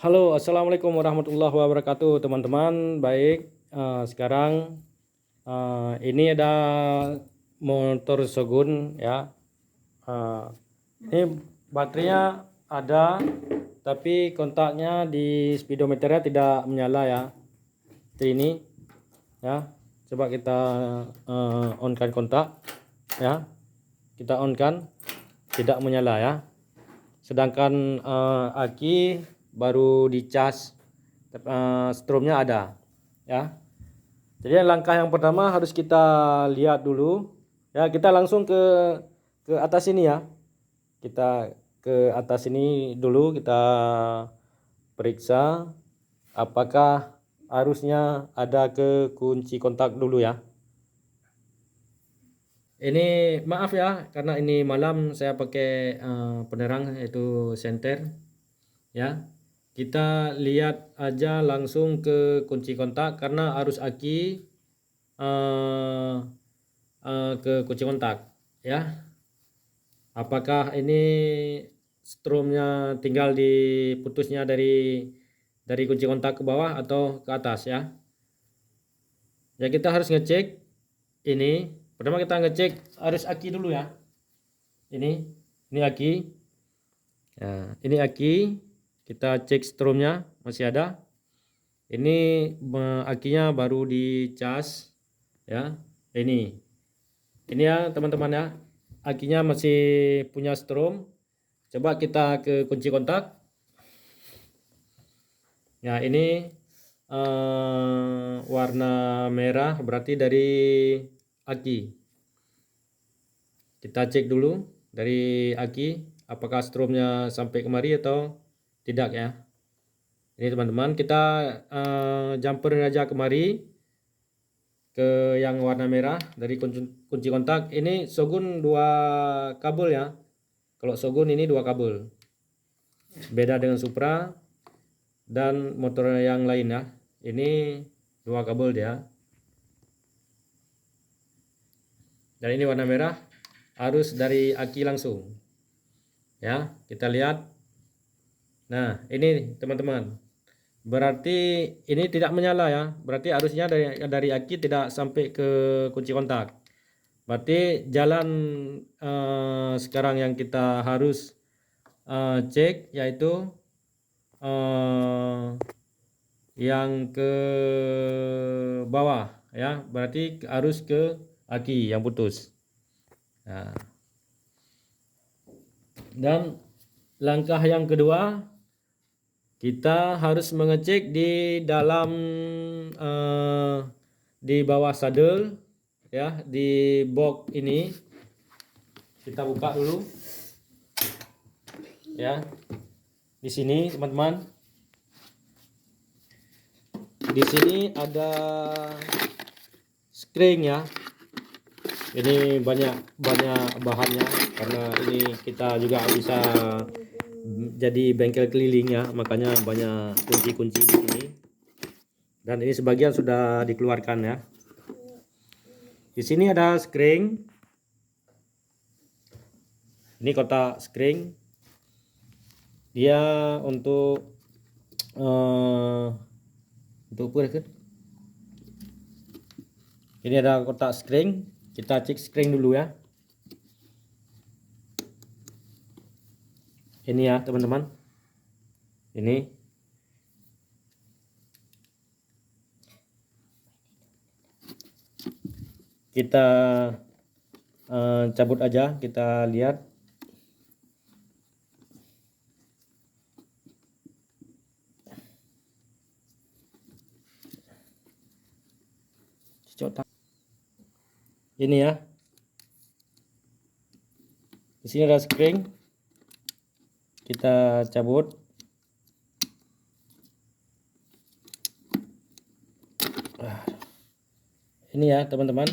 Halo, assalamualaikum warahmatullahi wabarakatuh, teman-teman. Baik, sekarang ini ada motor Shogun ya. Eh, ini baterainya ada, tapi kontaknya di speedometernya tidak menyala ya. Seperti ini ya. Coba kita onkan kontak ya. Kita onkan, tidak menyala ya. Sedangkan aki baru dicas, stromnya ada ya. Jadi langkah yang pertama harus kita lihat dulu ya. Kita langsung ke atas ini ya. Kita ke atas ini dulu, kita periksa apakah arusnya ada ke kunci kontak dulu ya. Ini maaf ya, karena ini malam saya pakai penerang yaitu senter ya. Kita lihat aja langsung ke kunci kontak karena arus aki eh, ke kunci kontak ya. Apakah ini stromnya tinggal diputusnya dari kunci kontak ke bawah atau ke atas ya. Ya, kita harus ngecek ini. Pertama kita ngecek arus aki dulu ya. Ini aki. Ya, ini aki. Kita cek stromnya masih ada. Ini akinya baru dicas ya. Ini ya teman-teman ya. Akinya masih punya strom. Coba kita ke kunci kontak. Ya, ini warna merah berarti dari aki. Kita cek dulu dari aki apakah stromnya sampai kemari atau tidak ya. Ini teman-teman, kita jumperin aja kemari ke yang warna merah dari kunci kontak. Ini Shogun 2 kabel ya. Kalau Shogun ini 2 kabel. Beda dengan Supra dan motor yang lain ya. Ini 2 kabel dia. Dan ini warna merah, arus dari aki langsung. Ya, kita lihat. Nah, ini teman-teman. Berarti ini tidak menyala ya. Berarti arusnya dari aki tidak sampai ke kunci kontak. Berarti jalan sekarang yang kita harus cek yaitu yang ke bawah ya. Berarti arus ke aki yang putus. Nah, dan langkah yang kedua, kita harus mengecek di dalam di bawah saddle ya, di box ini. Kita buka dulu ya. Di sini teman-teman, di sini ada screen ya. Ini banyak bahannya karena ini kita juga bisa jadi bengkel keliling ya, makanya banyak kunci-kunci di sini. Dan ini sebagian sudah dikeluarkan ya. Di sini ada screen. Ini kotak screen. Dia untuk apa kan? Ini ada kotak screen. Kita cek screen dulu ya. Ini ya teman-teman. Ini. Kita cabut aja, kita lihat. Ini ya. Di sini ada screen. Kita cabut. Ini ya teman-teman.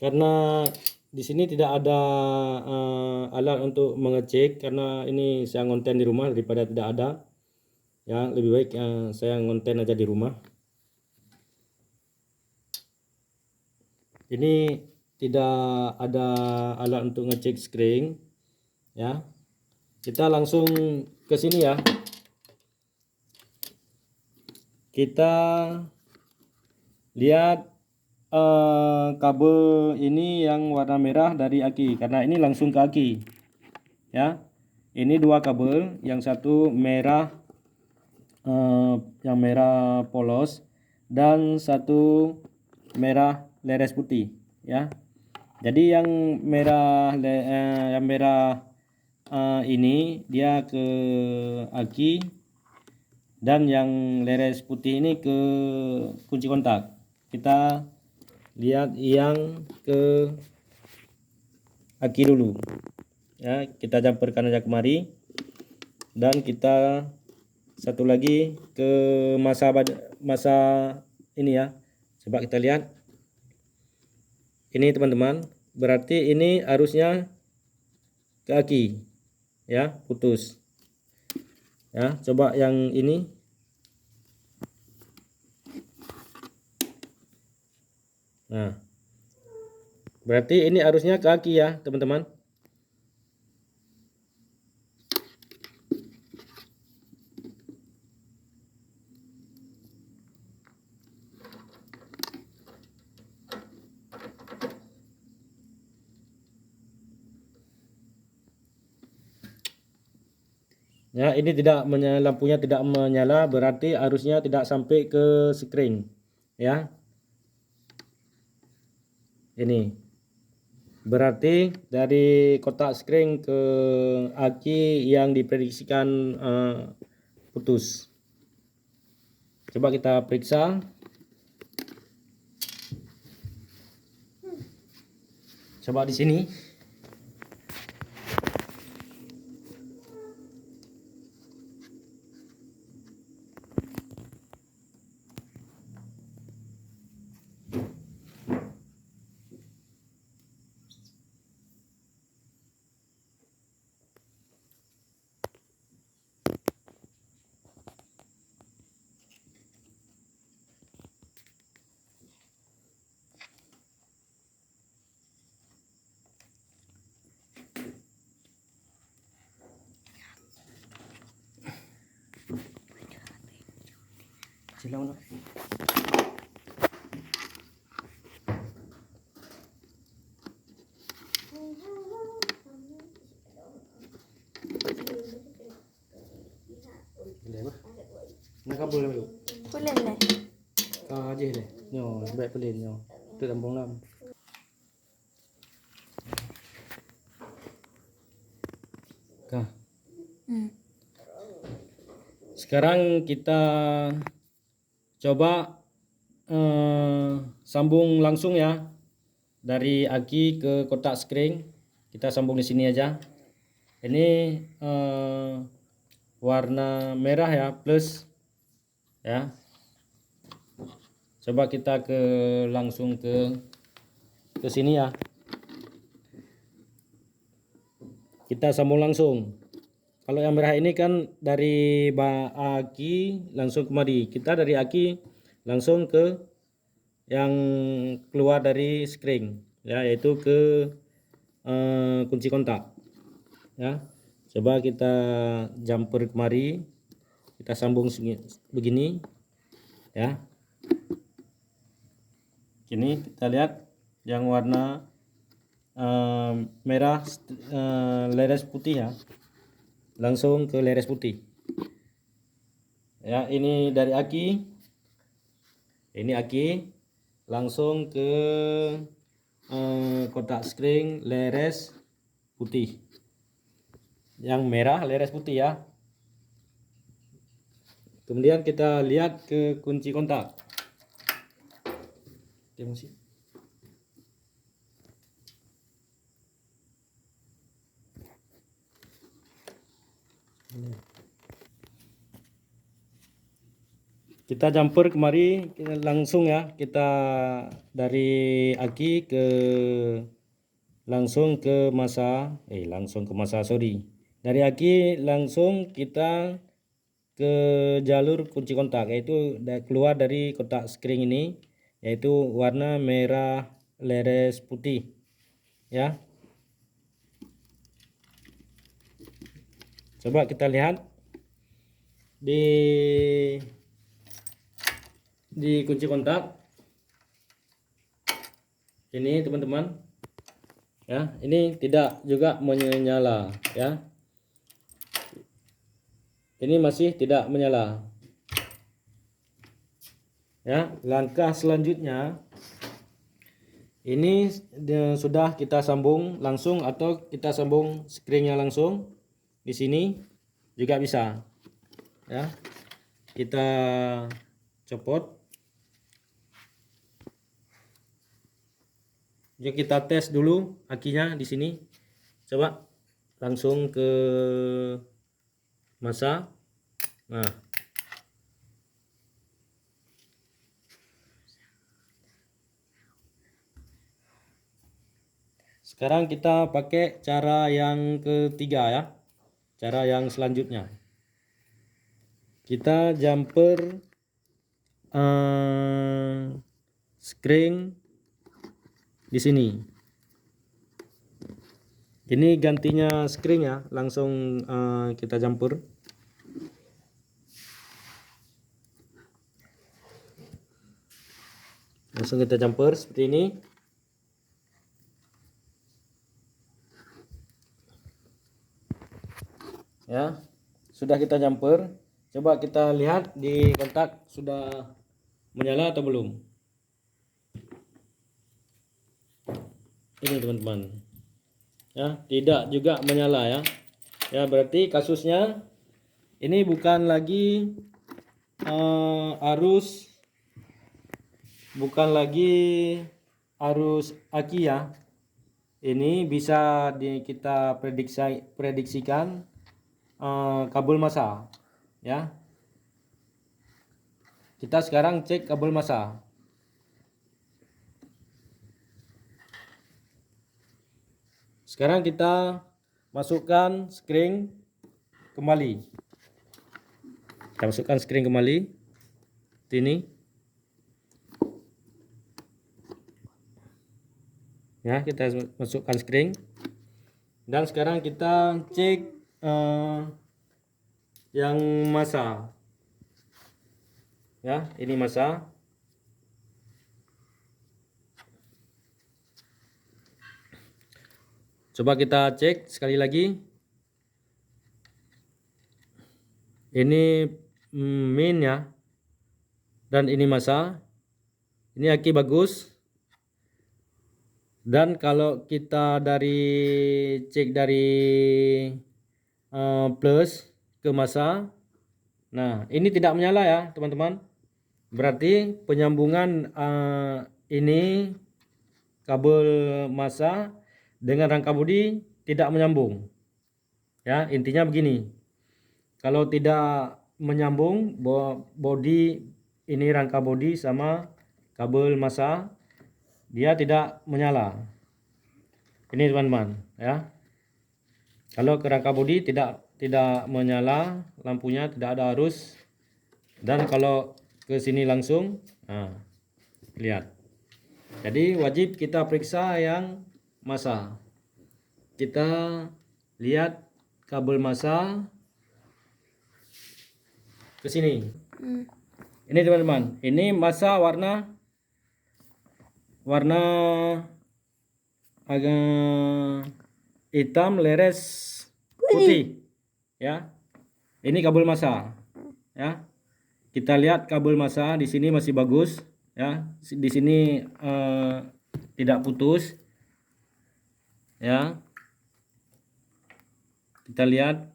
Karena di sini tidak ada alat untuk mengecek, karena ini saya ngonten di rumah daripada tidak ada. Ya, lebih baik saya ngonten aja di rumah. Ini tidak ada alat untuk ngecek screen ya. Kita langsung ke sini ya. Kita lihat kabel ini yang warna merah dari aki, karena ini langsung ke aki ya. Ini dua kabel, yang satu merah, yang merah polos, dan satu merah leres putih ya. Jadi yang merah ini dia ke aki, dan yang leres putih ini ke kunci kontak. Kita lihat yang ke aki dulu ya. Kita jamperkan aja kemari, dan kita satu lagi ke masa ini ya. Coba kita lihat ini teman-teman, berarti ini arusnya ke aki ya, putus ya. Coba yang ini, nah berarti ini arusnya ke aki ya teman-teman. Ya, ini tidak lampunya tidak menyala, berarti arusnya tidak sampai ke skring ya. Ini berarti dari kotak skring ke aki yang diprediksikan putus. Coba kita periksa. Coba di sini. Silang na. Nakabul na lo. Kulen le. Aje deh. Nyo, baik pelin nyo. Tu tambung lam. Kah. Sekarang kita coba sambung langsung ya, dari aki ke kotak skring. Kita sambung di sini aja. Ini warna merah ya, plus ya. Coba kita langsung ke sini ya. Kita sambung langsung. Kalau yang merah ini kan dari aki langsung kemari. Kita dari aki langsung ke yang keluar dari skring ya, yaitu ke kunci kontak ya. Coba kita jumper kemari, kita sambung begini ya. Ini kita lihat yang warna merah leres putih ya, langsung ke leres putih ya. Ini dari aki, ini aki langsung ke kotak skring leres putih, yang merah leres putih ya. Kemudian kita lihat ke kunci kontak. Kita jumper kemari, kita langsung ya, kita dari aki ke langsung ke masa sorry, dari aki langsung kita ke jalur kunci kontak, yaitu keluar dari kotak skring ini, yaitu warna merah leres putih ya. Coba kita lihat di kunci kontak ini teman-teman ya, ini tidak juga menyala ya, ini masih tidak menyala ya. Langkah selanjutnya ini sudah kita sambung langsung atau kita sambung springnya langsung di sini juga bisa ya. Kita copot. Jadi kita tes dulu akinya di sini. Coba langsung ke masa. Nah, sekarang kita pakai cara yang ketiga ya. Cara yang selanjutnya. Kita jumper screen di sini. Ini gantinya screen ya, langsung kita jumper. Langsung kita jumper seperti ini. Ya, sudah kita jumper. Coba kita lihat di kontak sudah menyala atau belum. Ini teman-teman ya, tidak juga menyala ya. Ya, berarti kasusnya ini bukan lagi arus aki ya. Ini bisa kita prediksikan kabel massa ya. Kita sekarang cek kabel massa. Sekarang kita masukkan screen kembali. Kita masukkan screen kembali. Ini. Ya, kita masukkan screen. Dan sekarang kita cek yang massa. Ya, ini massa. Coba kita cek sekali lagi. Ini min ya. Dan ini massa. Ini aki bagus. Dan kalau kita cek dari plus ke massa. Nah, ini tidak menyala ya, teman-teman. Berarti penyambungan ini kabel massa dengan rangka bodi tidak menyambung. Ya, intinya begini. Kalau tidak menyambung bodi ini, rangka bodi sama kabel massa, dia tidak menyala. Ini teman-teman ya. Kalau ke rangka bodi tidak menyala lampunya, tidak ada arus. Dan kalau ke sini langsung, nah, lihat. Jadi wajib kita periksa yang massa. Kita lihat kabel massa ke sini. Ini teman-teman, ini massa warna agak hitam leres putih ya. Ini kabel massa ya. Kita lihat kabel massa di sini masih bagus ya. Di sini tidak putus ya. Kita lihat.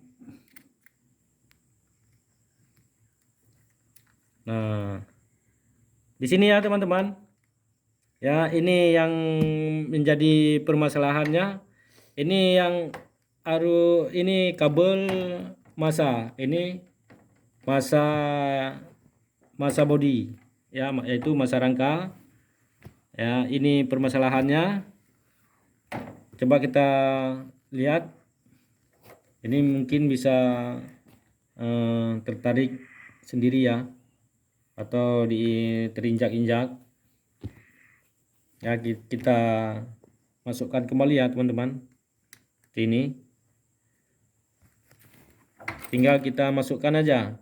Nah, di sini ya teman-teman. Ya, ini yang menjadi permasalahannya. Ini yang ini kabel massa. Ini massa bodi ya, yaitu massa rangka. Ya, ini permasalahannya. Coba kita lihat. Ini mungkin bisa tertarik sendiri ya, atau terinjak-injak. Ya, kita masukkan kembali ya teman-teman. Ini tinggal kita masukkan aja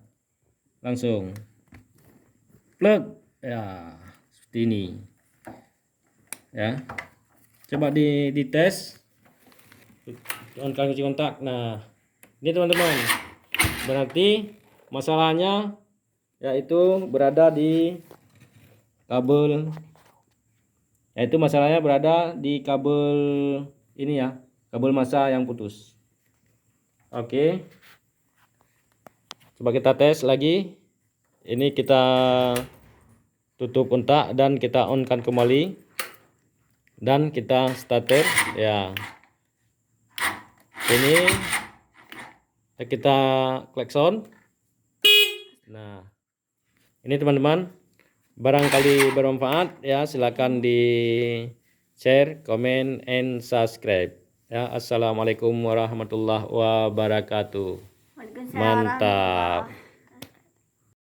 langsung plug ya, seperti ini ya. Coba dites, on kunci kontak. Nah ini teman-teman, berarti masalahnya yaitu berada di kabel, yaitu masalahnya berada di kabel ini ya, kabel massa yang putus. Oke, coba kita tes lagi. Ini kita tutup kontak dan kita on kan kembali dan kita starter ya. Ini kita klakson. Nah ini teman-teman, barangkali bermanfaat ya, silakan di share, comment, and subscribe ya. Assalamualaikum warahmatullahi wabarakatuh. Mantap.